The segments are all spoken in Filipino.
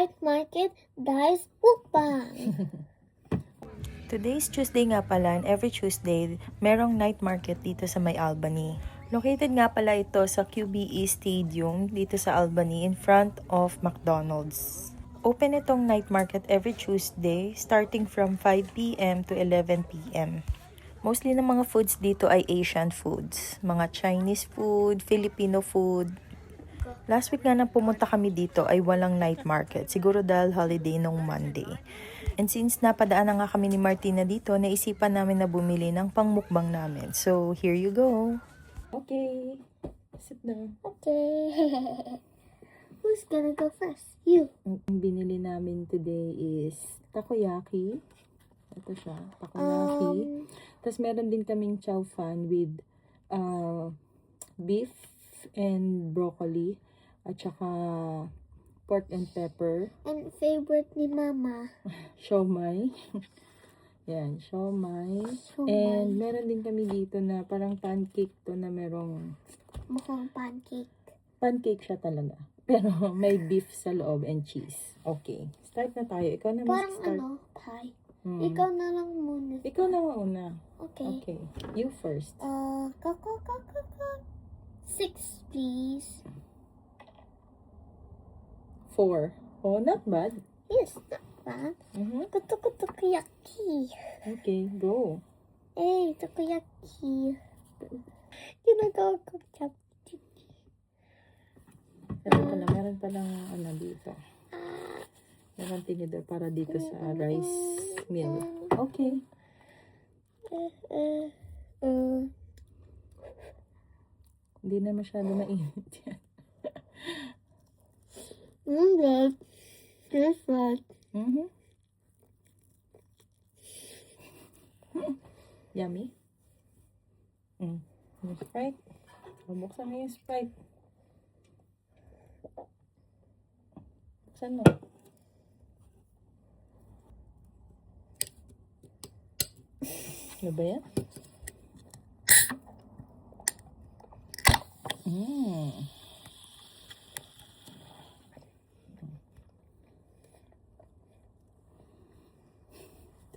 Night Market Guys Mukbang. Today's Tuesday nga pala, and every Tuesday, merong night market dito sa May Albany. Located nga pala ito sa QBE Stadium dito sa Albany in front of McDonald's. Open itong night market every Tuesday starting from 5 p.m. to 11 p.m. Mostly ng mga foods dito ay Asian foods, mga Chinese food, Filipino food. Last week nga nang pumunta kami dito ay walang night market, siguro dahil holiday nung Monday. And since napadaan na nga kami ni Martina dito, naisipan namin na bumili ng pangmukbang namin. So, here you go. Okay, sit down. Okay. Who's gonna go first? You. Ang binili namin today is takoyaki. Ito siya, takoyaki. Tapos meron din kaming chow fan with beef and broccoli. At saka pork and pepper. And favorite ni Mama. Siomai. Yan, siomai. And meron din kami dito na parang pancake to na merong... Mukhang pancake. Pancake siya talaga. Pero may beef sa loob and cheese. Okay. Start na tayo. Ikaw na Parang mag-start. pie. Ikaw na lang muna. Ikaw na mauna. Okay. Okay. You first. 6, please. 4. Oh, not bad. Yes, not bad. Takoyaki. Okay, go. Hey, takoyaki. Ginagawa ko chopstick. Meron palang ano dito. Meron tinidor para dito sa rice meal. Okay. Hindi na masyado mainit yan. Good. This one. Yummy. Yung Sprite. Buksan mo yung Sprite. Buksan mo. Ano ba yan?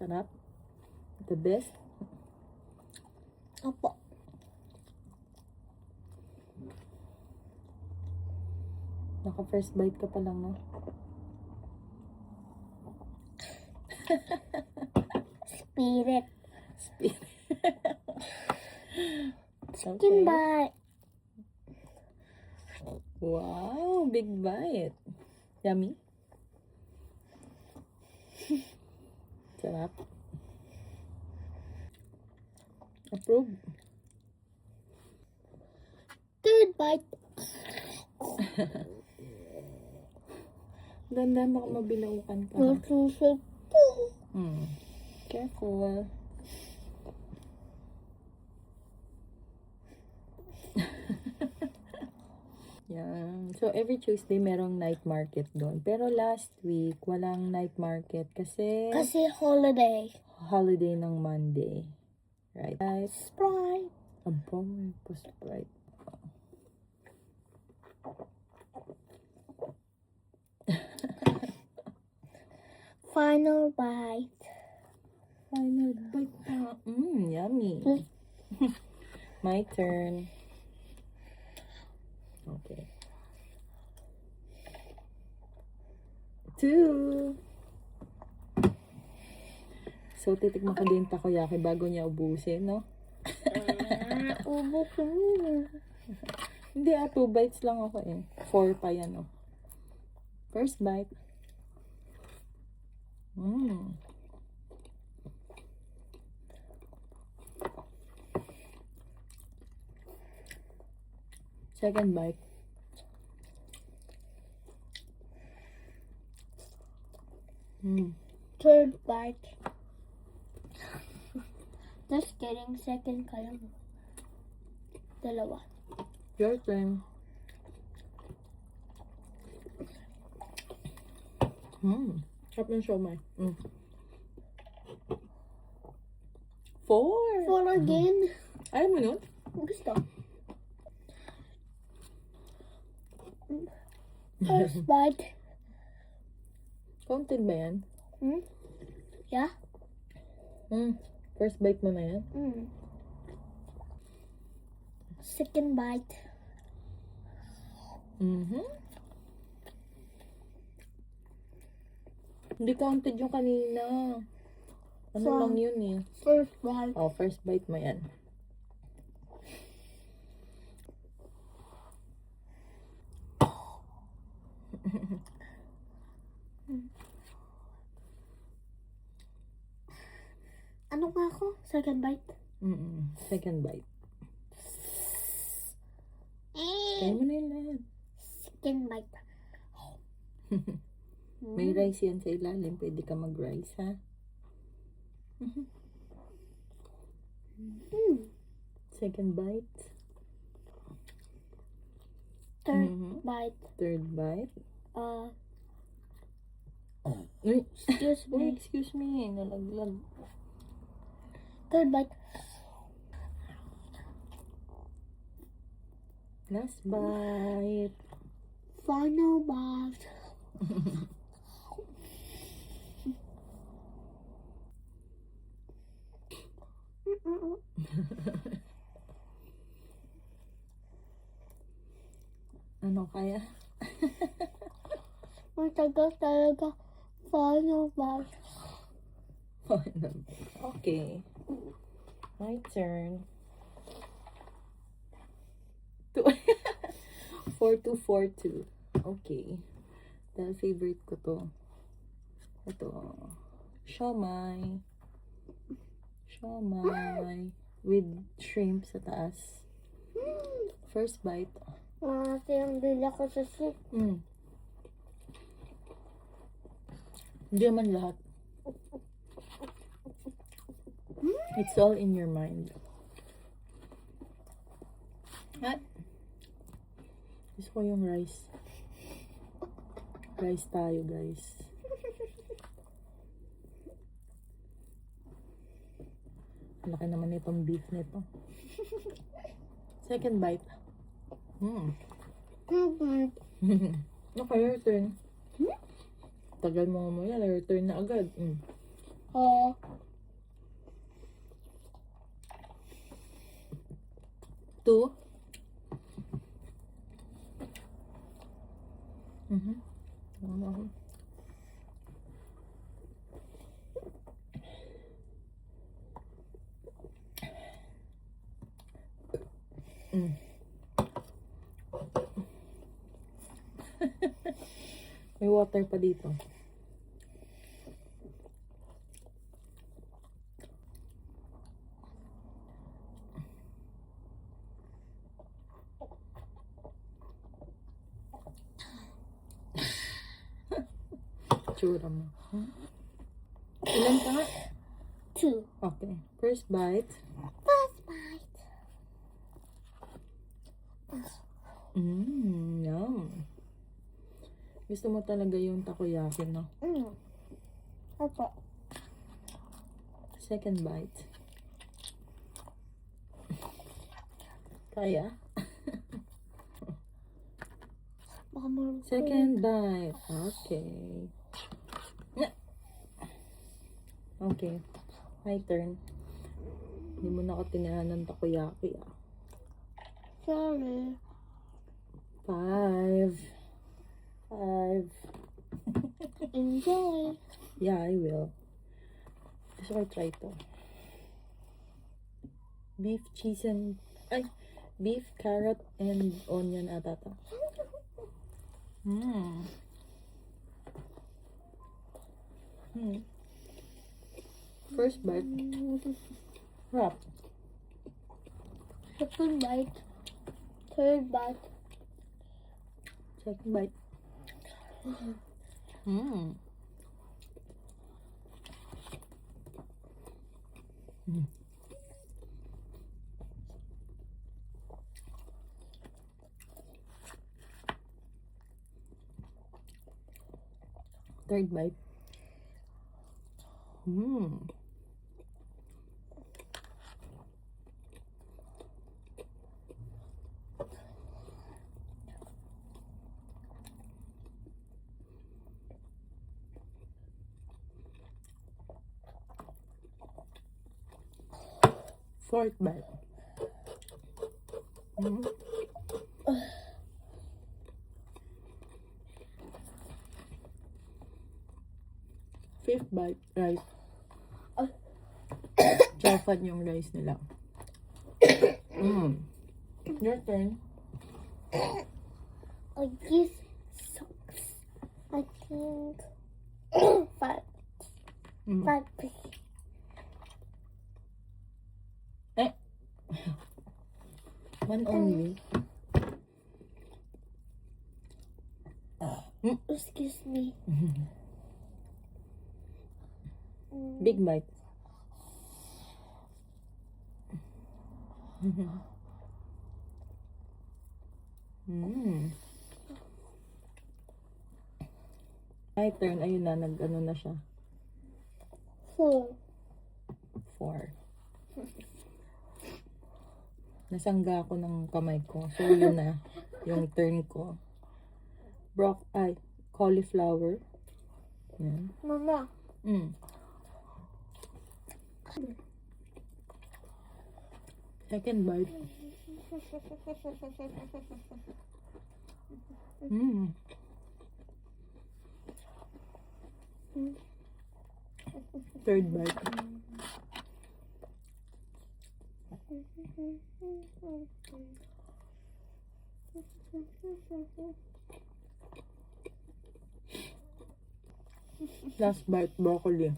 Sarap. The best. Opo. Naka first bite ka pa lang, no? Spirit. Okay. Bite. Wow, big bite. Yummy. Sarap. Approve. Third bite. Ganda, baka mabilaukan ka. Careful. Yan. So, every Tuesday merong night market doon. Pero last week, walang night market kasi Holiday. holiday ng Monday. Right? Sprite. Ang boy po Sprite. Final bite. Final bite pa. Yummy. My turn. Okay. 2. So, titikman ko din takoyaki bago niya ubusin, no? Ubo ko muna. Hindi 2 bites lang ako eh. 4 pa yan, oh. First bite. Second bite. Third bite. Just kidding. Second ka lang. Dalawa. Your turn. Sarap ng siomai. 4. 4 again. Ayaw mo nun? Gusto. First bite. Counted ba yan? Yeah? First bite mo na yan? Second bite. Hindi counted yung kanina. Ano So, lang yun eh. First bite. Oh, first bite mo yan. Ano nga ako? Second bite. Second bite. Kaya mo na yun lahat. Second bite. May rice yan sa ilalim. Pwede ka mag-rice, ha? Second bite. Third bite. Third bite. Uy, Excuse uy, me. excuse me. Nalaglag. Third bite. Last bite. Final bite. Ano kaya? Matagal talaga. Final bite. Okay. My turn. 4242. Okay. Dahil favorite ko to. Ito. Siomai. Siomai. With shrimp sa taas. First bite. Tinambili ako sa soup. Hindi naman lahat. It's all in your mind. At gusto ko yung rice. Rice tayo, guys. Laki naman itong beef nito. Second bite. Okay, your turn. Tagal mo mo yan. Your turn na agad. Two. May water pa dito. Tsura mo. Ilan ka nga? 2. Okay. First bite. First bite. Yum. Gusto mo talaga yung takoyaki, no? Opo. Second bite. Kaya? Baka marunong. Second bite. Okay. Okay. My turn. Hindi mo na ako tinahan ng takoyaki, ah. Sorry. 5. Enjoy. Yeah, I will. Gusto ko try to. Beef, cheese, and... Ay! Beef, carrot, and onion ata to. First bite. Wrap. Second bite. Third bite. Second bite. Third bite. Fourth bite. Mm. Fifth bite, rice. Chafan yung rice nila. Your turn. This sucks. I think five. Mm. 5 pieces. One only. Excuse me. Big bite. My turn. Ayun na, nag-ano na siya. 4. 4. Nasangga ako ng kamay ko. So, yun na. Yung turn ko. Cauliflower. Yan. Mama. Second bite. Third bite. Last bite, broccoli.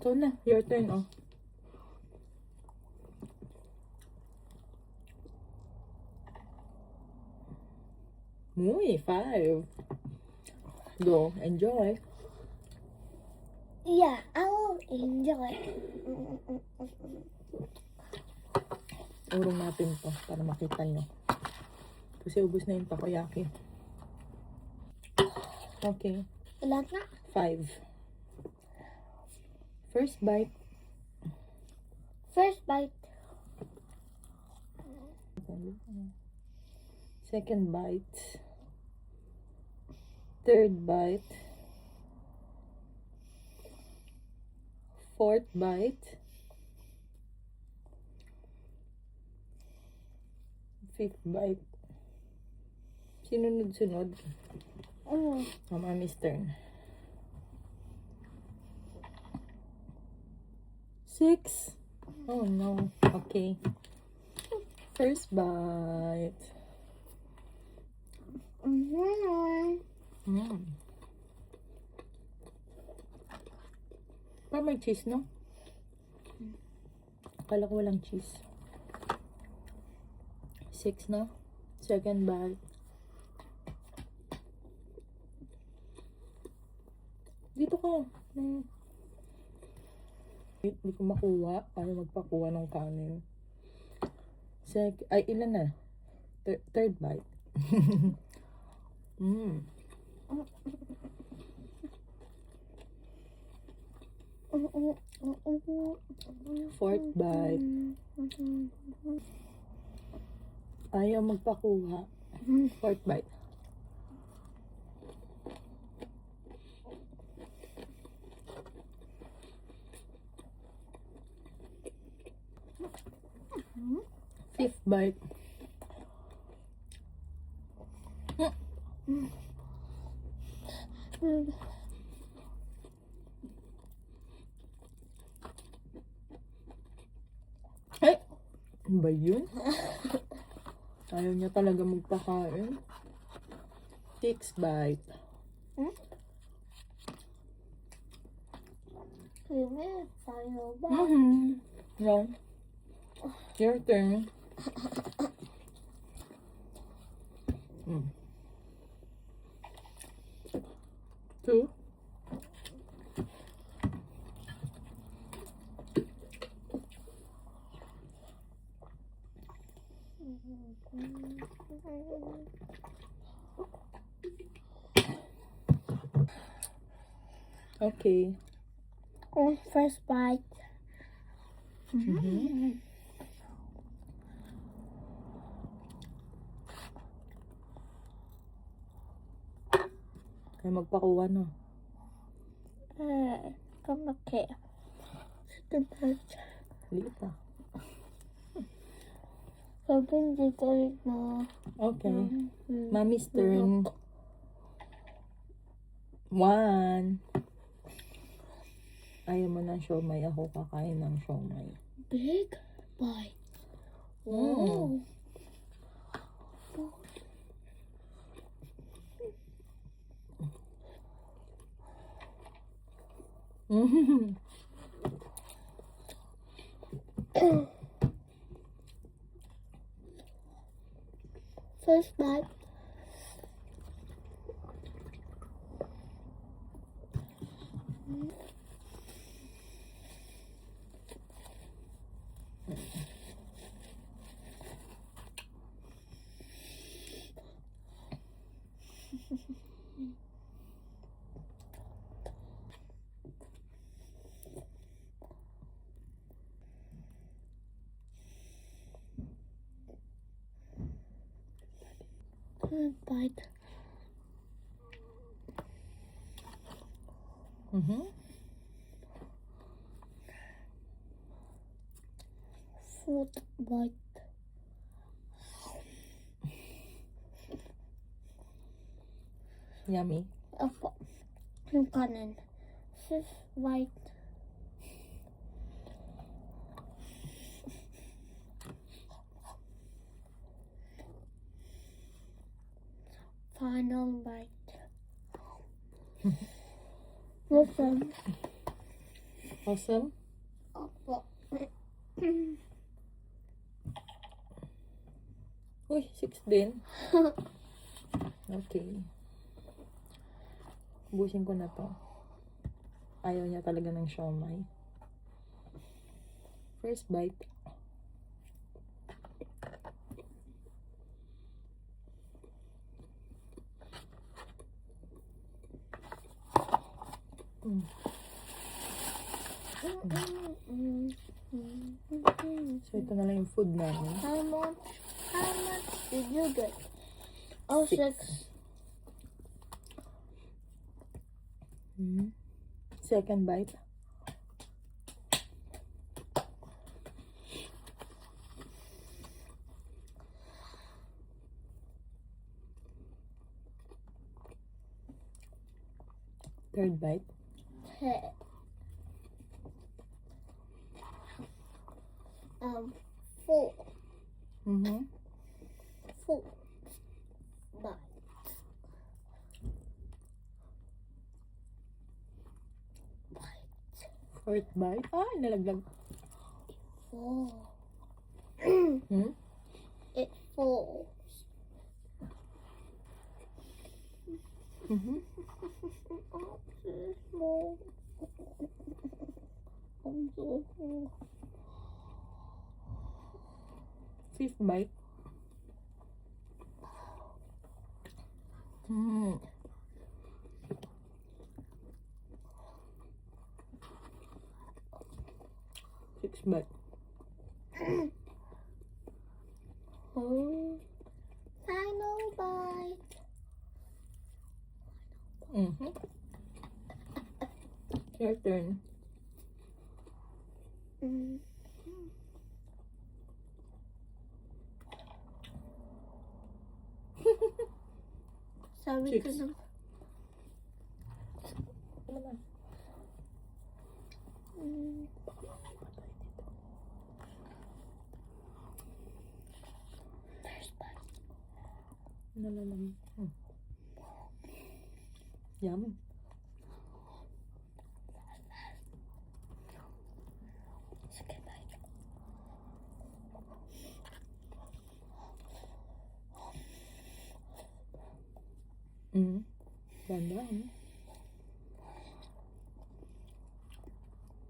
So na, your turn, oh. Uy, 5. Go, enjoy. Yeah, I will enjoy. Urong natin to para makita nyo. Kasi ubos na yung takoyaki. Okay. Ilan na? 5. First bite. First bite. Second bite. Third bite. Fourth bite. Fifth bite. Sinunod-sunod. Mami's turn. 6. Oh no. Okay. First bite. Parang may cheese, no? Akala ko walang cheese. 6 na. Second bite. Dito ka. Hindi ko makuha. Paano magpakuha ng kanin? Ilan na? Third bite. Fourth bite. Ayaw magpakuha. Fourth bite. Fifth bite. Ay! Ano ba yun? Ayaw niya talaga magpakain. Sixth bite. Final ba? No. Your turn. Two. Okay. First bite. Kaya magpakuha no. Come back here. Second part. Liit ah. Sabi hindi ko ulit na. Okay. Mommy's turn. 1. Ayaw mo ng siomay. Ako kakain ng siomay. Big bite. Mm. First bite. Third bite. Fourth bite. Yummy. Yung kanin. Fifth bite. Final bite. Listen. Awesome. Opo. Uy, 6 din. Okay. Ubusin ko na to. Ayaw niya talaga ng siomay. First bite. So, ito na lang yung food namin. How much did you get? Oh, 6. Second bite. Third bite. 4. 4 bite. Fourth bite. Ay, nalaglag. 4. It falls. Small. I'm so full. Fifth bite. Sixth bite. Oh, final bite. Your turn. Sabi ko 6. na. First bite. Nalalam. Yum. Second bite. Dandan.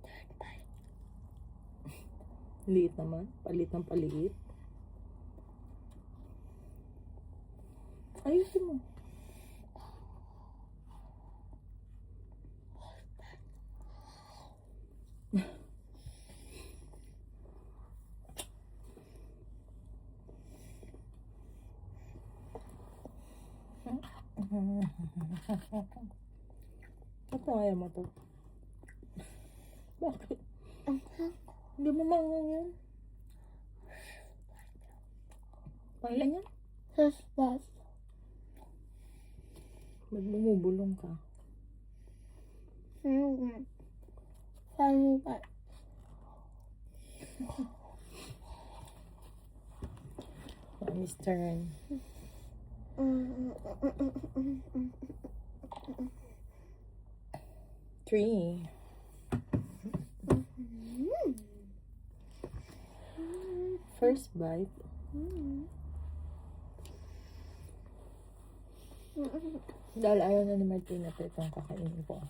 Third bite. Liit naman. Palit ng paliit. Ayusin mo. Ba't kaya mo to? Bakit? Hindi mo mangang yan. Pangilan yan? First bite. Ba't bumubulong ka? Final bite. Mommy's turn. 3. First bite. Dahil ayaw na ni Martina ito itong kakainin ko.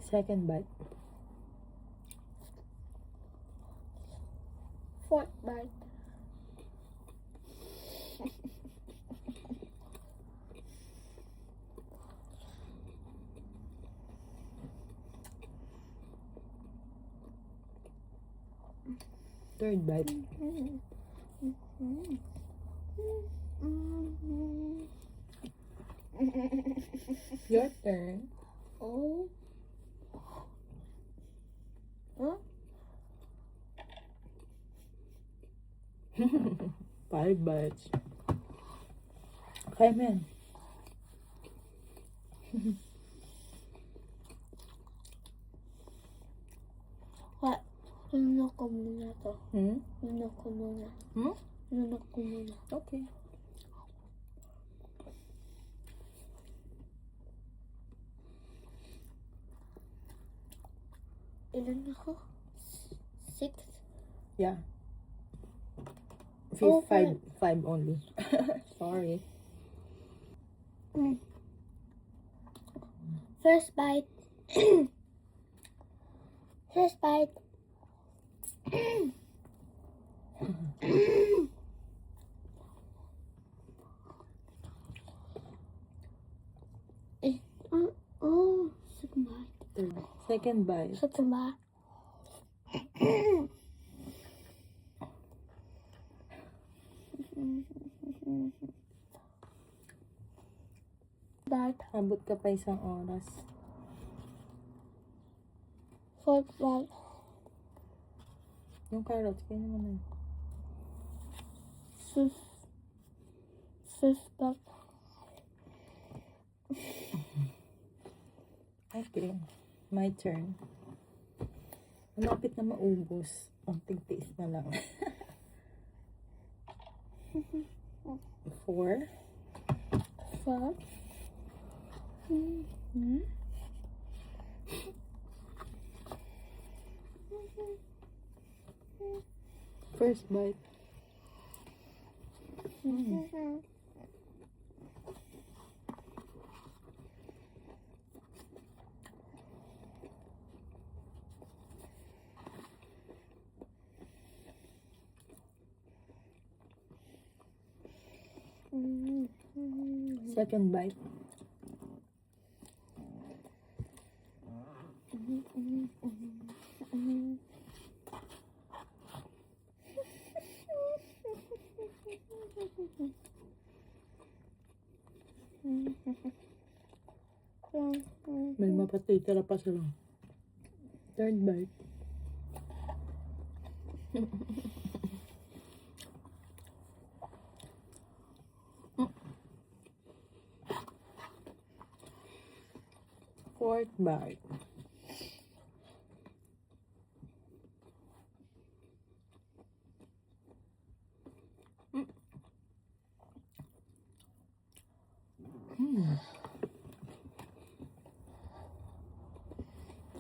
Second bite. Fourth bite. Third bite. Your turn. Oh. Huh? 5 bites. Kaya mo yan. What? Lunok ko muna to. Lunok ko muna. Lunok ko muna. Okay. Ilan ako? 6? Yeah. Oh, 5 only. Sorry. First bite. First bite. Oh, second bite. Second bite. Second bite. Bite. Abot ka pa isang oras. Fourth bite. Yung carrots, kaya naman. Fifth bite. Okay. My turn. Malapit na maubos. Ang tigtiis na lang. 4. 5. First bite. Second bite. May mapatitira pa sila. Third bite. Fourth bite.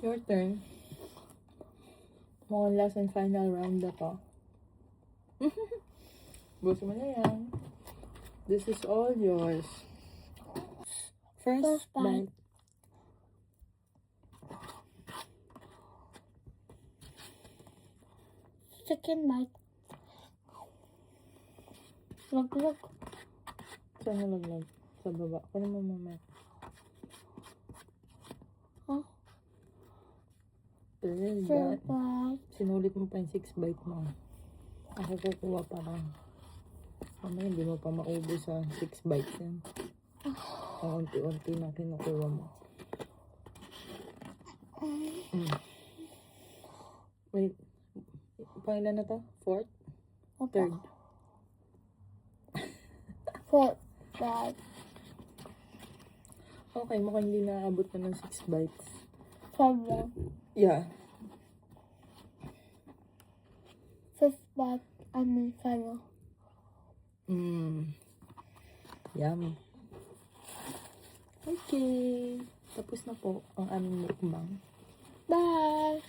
Your turn. Mukhang last and final round na to. Buso mo na yan. This is all yours. First bite. Second bite. Laglag. Saan nalaglag? Sa baba. Kunin mo mamaya. Huh? Third Third bite. bite. Sinulit mo pa yung 6 bite mo. Ako kukuha pa lang. Mamaya hindi mo pa maubos sa 6 bites yan. Unti-unti na kinukuha mo. Wait. Pangilan na to? 4th? 3rd? 4, 5, Okay, mukhang hindi naaabot na ng 6 bites. 7, Yeah. 5 bite, I mean 5. Yummy. Okay. Tapos na po ang aming mukbang. Bye!